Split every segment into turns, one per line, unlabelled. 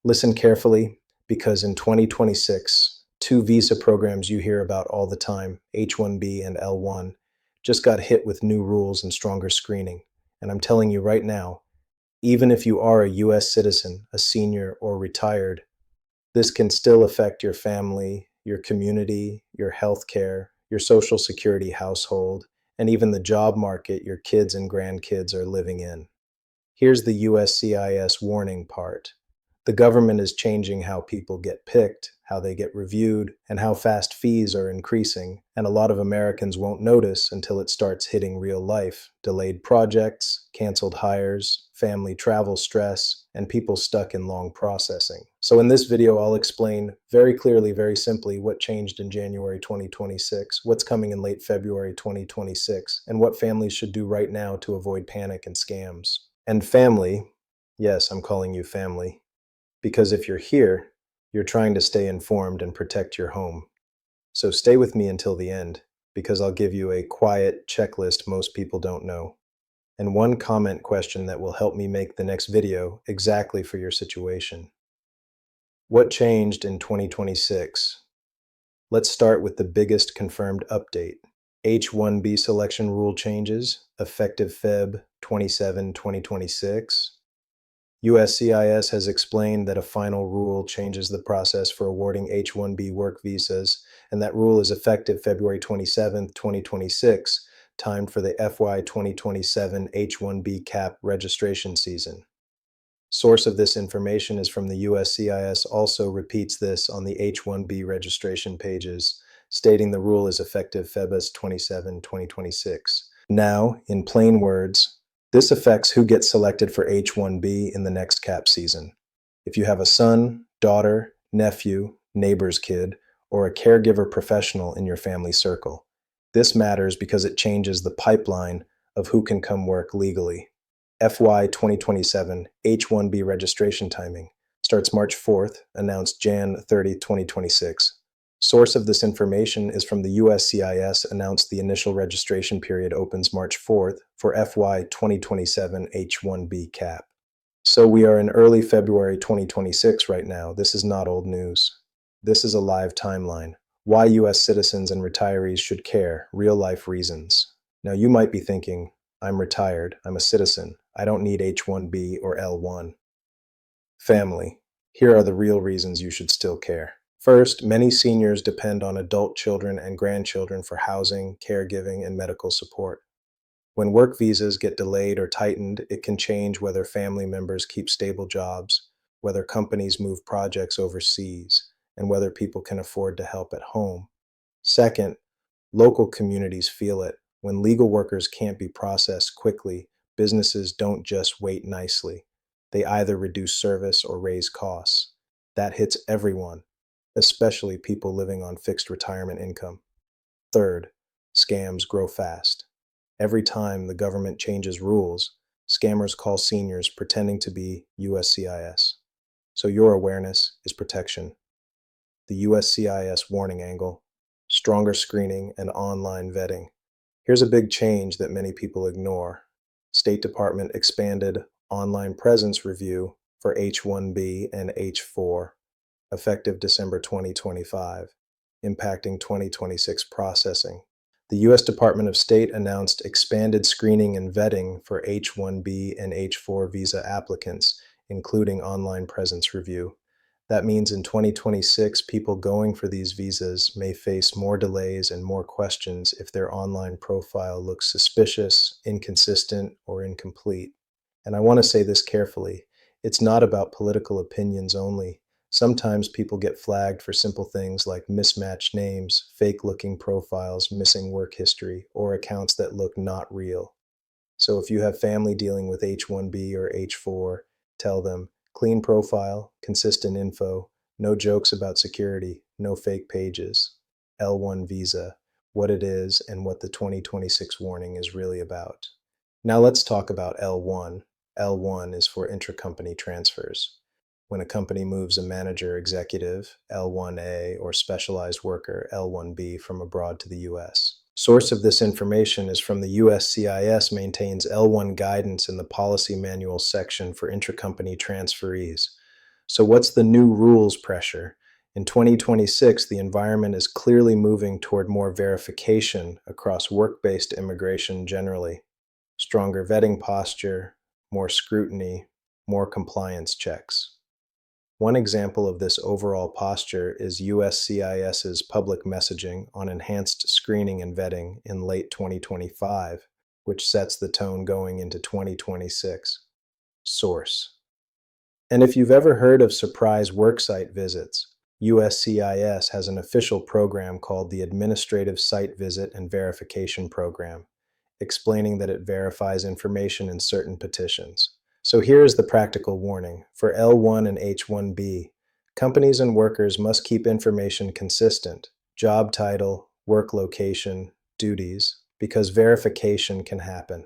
Listen carefully, because in 2026, two visa programs you hear about all the time, H-1B and L-1, just got hit with new rules and stronger screening. And I'm telling you right now, even if you are a US citizen, a senior, or retired, this can still affect your family, your community, your healthcare, your social security household, and even the job market your kids and grandkids are living in. Here's the USCIS warning part. The government is changing how people get picked, how they get reviewed, and how fast fees are increasing, and a lot of Americans won't notice until it starts hitting real life. Delayed projects, canceled hires, family travel stress, and people stuck in long processing. So in this video, I'll explain very clearly, very simply, what changed in January 2026, what's coming in late February 2026, and what families should do right now to avoid panic and scams. And family, yes, I'm calling you family, because if you're here, you're trying to stay informed and protect your home. So stay with me until the end, because I'll give you a quiet checklist most people don't know, and one comment question that will help me make the next video exactly for your situation. What changed in 2026? Let's start with the biggest confirmed update. H-1B selection rule changes, effective Feb 27, 2026. USCIS has explained that a final rule changes the process for awarding H-1B work visas, and that rule is effective February 27, 2026, timed for the FY 2027 H-1B cap registration season. Source of this information is from the USCIS also repeats this on the H-1B registration pages, stating the rule is effective February 27, 2026. Now, in plain words, this affects who gets selected for H-1B in the next cap season. If you have a son, daughter, nephew, neighbor's kid, or a caregiver professional in your family circle, this matters because it changes the pipeline of who can come work legally. FY 2027 H-1B registration timing starts March 4th, announced Jan 30, 2026. Source of this information is from the USCIS, announced the initial registration period opens March 4th for FY 2027 H-1B cap. So we are in early February 2026 right now. This is not old news. This is a live timeline. Why US citizens and retirees should care, real life reasons. Now you might be thinking, I'm retired, I'm a citizen, I don't need H-1B or L-1. Family. Here are the real reasons you should still care. First, many seniors depend on adult children and grandchildren for housing, caregiving, and medical support. When work visas get delayed or tightened, it can change whether family members keep stable jobs, whether companies move projects overseas, and whether people can afford to help at home. Second, local communities feel it. When legal workers can't be processed quickly, businesses don't just wait nicely. They either reduce service or raise costs. That hits everyone, especially people living on fixed retirement income. Third, scams grow fast. Every time the government changes rules, scammers call seniors pretending to be USCIS. So your awareness is protection. The USCIS warning angle: stronger screening and online vetting. Here's a big change that many people ignore. State Department expanded online presence review for H-1B and H-4, effective December 2025, impacting 2026 processing. The U.S. Department of State announced expanded screening and vetting for H-1B and H-4 visa applicants, including online presence review. That means in 2026, people going for these visas may face more delays and more questions if their online profile looks suspicious, inconsistent, or incomplete. And I want to say this carefully. It's not about political opinions only. Sometimes people get flagged for simple things like mismatched names, fake-looking profiles, missing work history, or accounts that look not real. So if you have family dealing with H-1B or H-4, tell them, clean profile, consistent info, no jokes about security, no fake pages. L-1 visa, what it is and what the 2026 warning is really about. Now let's talk about L-1. L-1 is for intracompany transfers. When a company moves a manager, executive, L-1A, or specialized worker, L-1B, from abroad to the U.S. Source of this information is from the USCIS maintains L-1 guidance in the policy manual section for intracompany transferees. So, what's the new rules pressure? In 2026, the environment is clearly moving toward more verification across work based immigration generally. Stronger vetting posture, more scrutiny, more compliance checks. One example of this overall posture is USCIS's public messaging on enhanced screening and vetting in late 2025, which sets the tone going into 2026. Source. And if you've ever heard of surprise worksite visits, USCIS has an official program called the Administrative Site Visit and Verification Program, explaining that it verifies information in certain petitions. So here is the practical warning. For L-1 and H-1B, companies and workers must keep information consistent, job title, work location, duties, because verification can happen.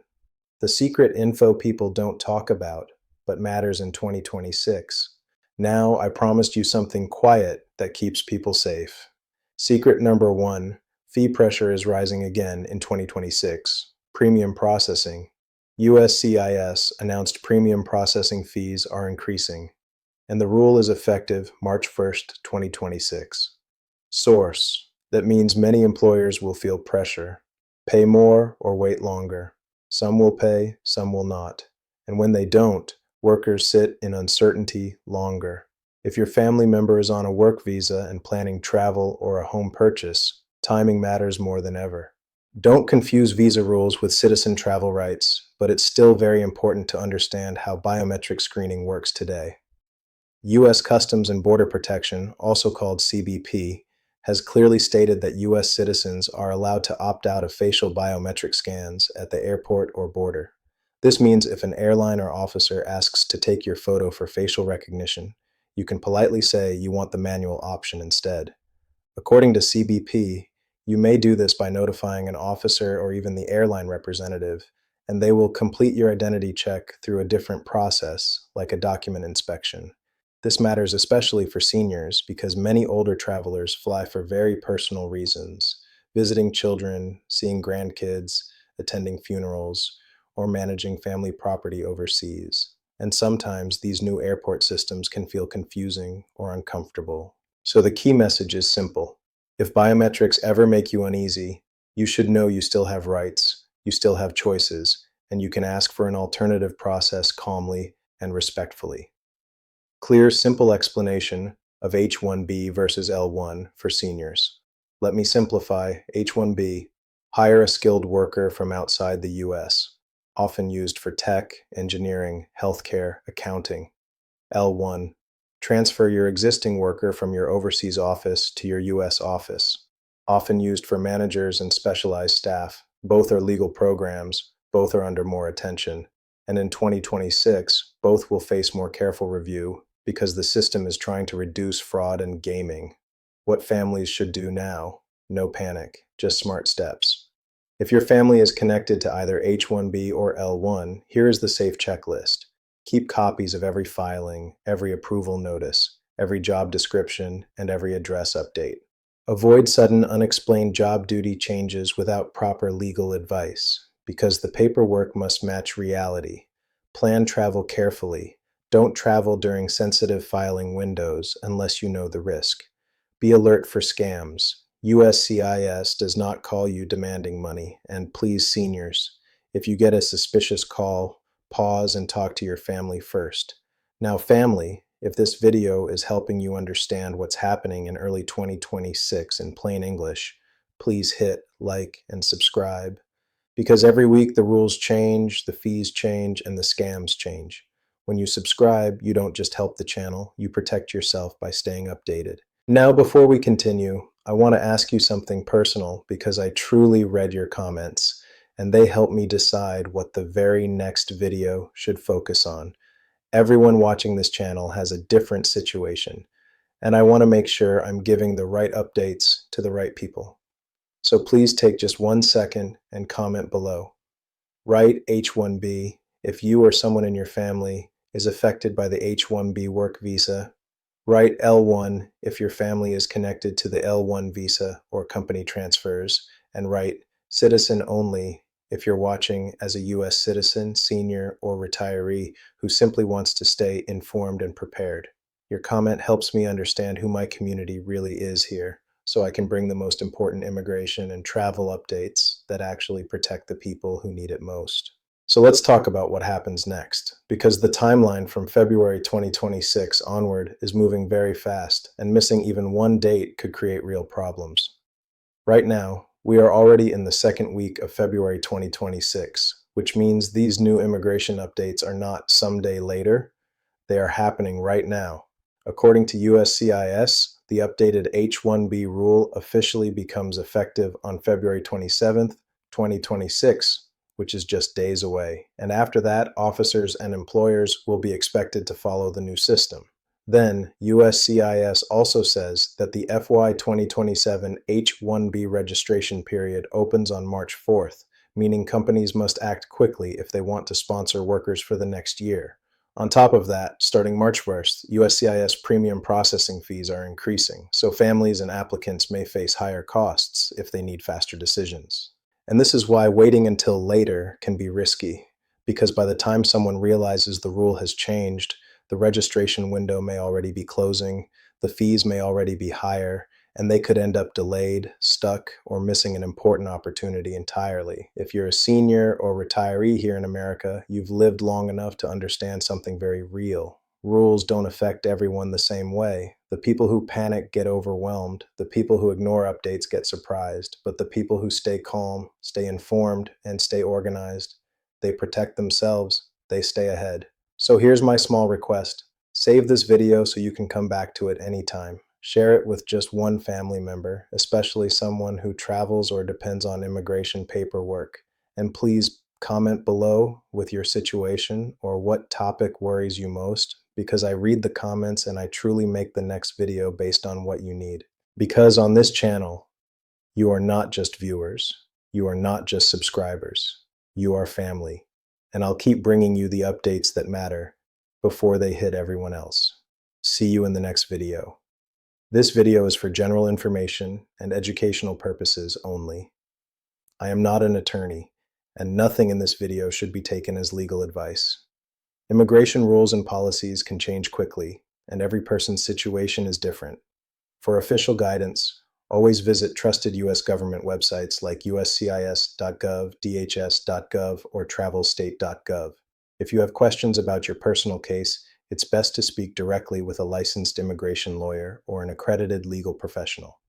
The secret info people don't talk about, but matters in 2026. Now, I promised you something quiet that keeps people safe. Secret number one, fee pressure is rising again in 2026. Premium processing. USCIS announced premium processing fees are increasing, and the rule is effective March 1st, 2026. Source. That means many employers will feel pressure. Pay more or wait longer. Some will pay, some will not. And when they don't, workers sit in uncertainty longer. If your family member is on a work visa and planning travel or a home purchase, timing matters more than ever. Don't confuse visa rules with citizen travel rights, but it's still very important to understand how biometric screening works today. U.S. Customs and Border Protection, also called CBP, has clearly stated that U.S. citizens are allowed to opt out of facial biometric scans at the airport or border. This means if an airline or officer asks to take your photo for facial recognition, you can politely say you want the manual option instead. According to CBP, you may do this by notifying an officer or even the airline representative, and they will complete your identity check through a different process, like a document inspection. This matters especially for seniors because many older travelers fly for very personal reasons, visiting children, seeing grandkids, attending funerals, or managing family property overseas. And sometimes these new airport systems can feel confusing or uncomfortable. So the key message is simple. If biometrics ever make you uneasy, you should know you still have rights, you still have choices, and you can ask for an alternative process calmly and respectfully. Clear, simple explanation of H-1B versus L-1 for seniors. Let me simplify. H-1B, hire a skilled worker from outside the U.S., often used for tech, engineering, healthcare, accounting. L-1, transfer your existing worker from your overseas office to your U.S. office, often used for managers and specialized staff. Both are legal programs, both are under more attention. And in 2026, both will face more careful review because the system is trying to reduce fraud and gaming. What families should do now? No panic, just smart steps. If your family is connected to either H-1B or L-1, here is the safe checklist. Keep copies of every filing, every approval notice, every job description, and every address update. Avoid sudden, unexplained job duty changes without proper legal advice, because the paperwork must match reality. Plan travel carefully. Don't travel during sensitive filing windows unless you know the risk. Be alert for scams. USCIS does not call you demanding money, and please, seniors, if you get a suspicious call, pause and talk to your family first. Now, family, if this video is helping you understand what's happening in early 2026 in plain English, please hit like and subscribe. Because every week the rules change, the fees change, and the scams change. When you subscribe, you don't just help the channel, you protect yourself by staying updated. Now, before we continue, I want to ask you something personal because I truly read your comments, and they help me decide what the very next video should focus on. Everyone watching this channel has a different situation, and I want to make sure I'm giving the right updates to the right people. So please take just 1 second and comment below. Write H-1B if you or someone in your family is affected by the H-1B work visa. Write L-1 if your family is connected to the L-1 visa or company transfers. And write citizen only if you're watching as a U.S. citizen, senior, or retiree who simply wants to stay informed and prepared. Your comment helps me understand who my community really is here, so I can bring the most important immigration and travel updates that actually protect the people who need it most. So let's talk about what happens next, because the timeline from February 2026 onward is moving very fast, and missing even one date could create real problems. Right now, we are already in the second week of February 2026, which means these new immigration updates are not someday later, they are happening right now. According to USCIS, the updated H-1B rule officially becomes effective on February 27th, 2026, which is just days away. And after that, officers and employers will be expected to follow the new system. Then, USCIS also says that the FY 2027 H-1B registration period opens on March 4th, meaning companies must act quickly if they want to sponsor workers for the next year. On top of that, starting March 1st, USCIS premium processing fees are increasing, so families and applicants may face higher costs if they need faster decisions. And this is why waiting until later can be risky, because by the time someone realizes the rule has changed, the registration window may already be closing, the fees may already be higher, and they could end up delayed, stuck, or missing an important opportunity entirely. If you're a senior or retiree here in America, you've lived long enough to understand something very real. Rules don't affect everyone the same way. The people who panic get overwhelmed, the people who ignore updates get surprised, but the people who stay calm, stay informed, and stay organized, they protect themselves, they stay ahead. So here's my small request. Save this video so you can come back to it anytime. Share it with just one family member, especially someone who travels or depends on immigration paperwork. And please comment below with your situation or what topic worries you most, because I read the comments and I truly make the next video based on what you need. Because on this channel, you are not just viewers, you are not just subscribers, you are family. And I'll keep bringing you the updates that matter before they hit everyone else. See you in the next video. This video is for general information and educational purposes only. I am not an attorney, and nothing in this video should be taken as legal advice. Immigration rules and policies can change quickly, and every person's situation is different. For official guidance, always visit trusted U.S. government websites like uscis.gov, dhs.gov, or travelstate.gov. If you have questions about your personal case, it's best to speak directly with a licensed immigration lawyer or an accredited legal professional.